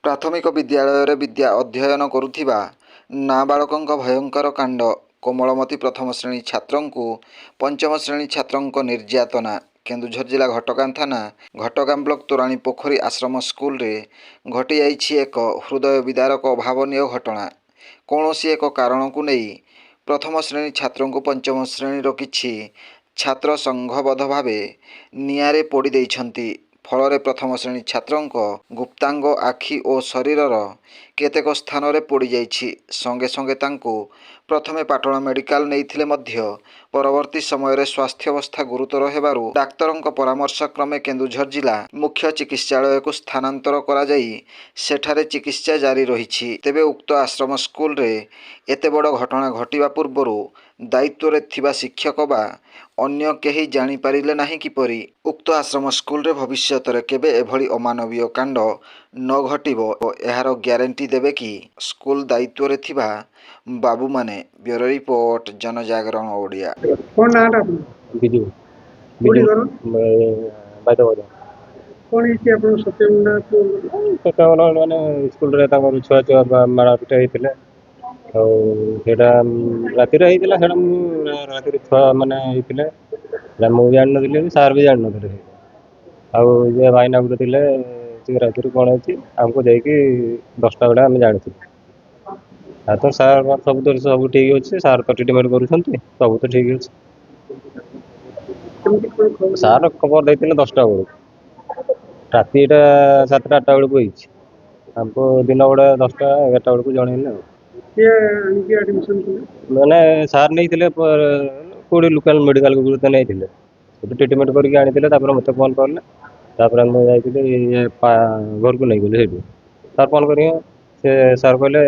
प्राथमिक विद्यालय विद्या अध्ययन करुथिबा नाबालकଙ୍କ भयंकर कांड। कोमलमती प्रथम श्रेणी छात्रଙ୍କୁ पंचम श्रेणी छात्रଙ୍କ निर्यातना। केन्दुझर जिला घटगां थाना घटगां ब्लॉक तोराणी पोखरी आश्रम स्कूल रे घटी जाइछि एक हृदय विदारक अभावनीय घटना। कौनसी एक कारण को नहीं प्रथम श्रेणी छात्रଙ୍କୁ पंचम श्रेणी किछि छात्र संघबद्ध भावे निआरे पोड़ी दैछन्ति। फल प्रथम श्रेणी छात्रଙ୍କ गुप्तांग आखि और शरीरर केतेक स्थान रे पोड़ी जाइछि। संगे संगे तांको प्रथमे पाटण मेडिकल नैथिले मध्य परवर्ती समय रे स्वास्थ्य अवस्था गुरुतर हेबारु डाक्तरଙ୍କ परामर्श क्रमे केन्दुझर जिला मुख्य चिकित्सालय को स्थानांतर करा जाई सेठारे चिकित्सा जारी रहिछि। तेबे उक्त आश्रम स्कूल रे एते बड़ घटना घटिबा पूर्वरु दायित्व रे थिबा शिक्षक बा अन्य केही जानी पारिले नाही किपरि उक्त आश्रम स्कूल रे भविष्यत रे केबे एभली अमानवीय कांड न घटिबो एहार ग्यारंटी देबे कि स्कूल दायित्व रे थिबा बाबू माने। ब्यूरो रिपोर्ट जनजागरण ओडिया। कोन नाटा आपन बिजू कोडी गरो बाइदा बाइदा कोन इति आपन सत्यमुंडा को सत्यमुंडा माने स्कूल रे तांगर छुआ छुआ मारा पिटा हेतिले और सेटा राति रे हेतिला सेटा राति रे छुआ माने हेतिले मु जान नथिले सार भी जान नथिले आउ जे भाईना गुटे थिले से राति रे कोन अछि हमको जाईकी 10टा बेला हम जानिथि आ तो सार सब ठीक अछि सार तो ट्रीटमेंट करूछन्ति सब तो ठीक अछि। सार खबर दैथिले 10टा बेला राति एटा 7टा 8टा बेला होईछि हमको दिन बड़ा 10टा 11टा बेला जणैले के आनिके एडमिशन करे माने सार नहीं थिले कोडी लोकल मेडिकल को तो नहीं थिले तो ट्रीटमेंट करके आनिथिले तापर मते फोन करले तापर हम जाइथिले ये घर को नहीं गेले हेतु सार फोन करिए से सार कहले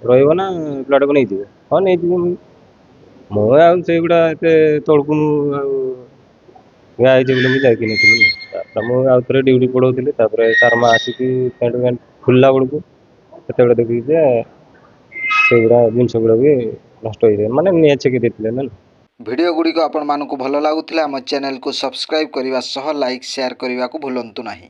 रहइबो ना ब्लड को नहीं दिबे हां नहीं दिबे मो आ से गुडा एते तळकु गाय जे बोले जाय कि नहीं तापर मो आ थरे ड्यूटी पडौथिले तापर सार मा आसी कि पेंट पेंट खुल्ला बडकू सेते बडे देखि जे सेगुड़ा जिनस गुड़ा भी नष्ट हो माने निया चेक देथिले ना। वीडियो गुड़िक आपण मानकु भल लागुथिला हम चैनल को सब्सक्राइब करने लाइक शेयर करने को भूलंतु नहीं।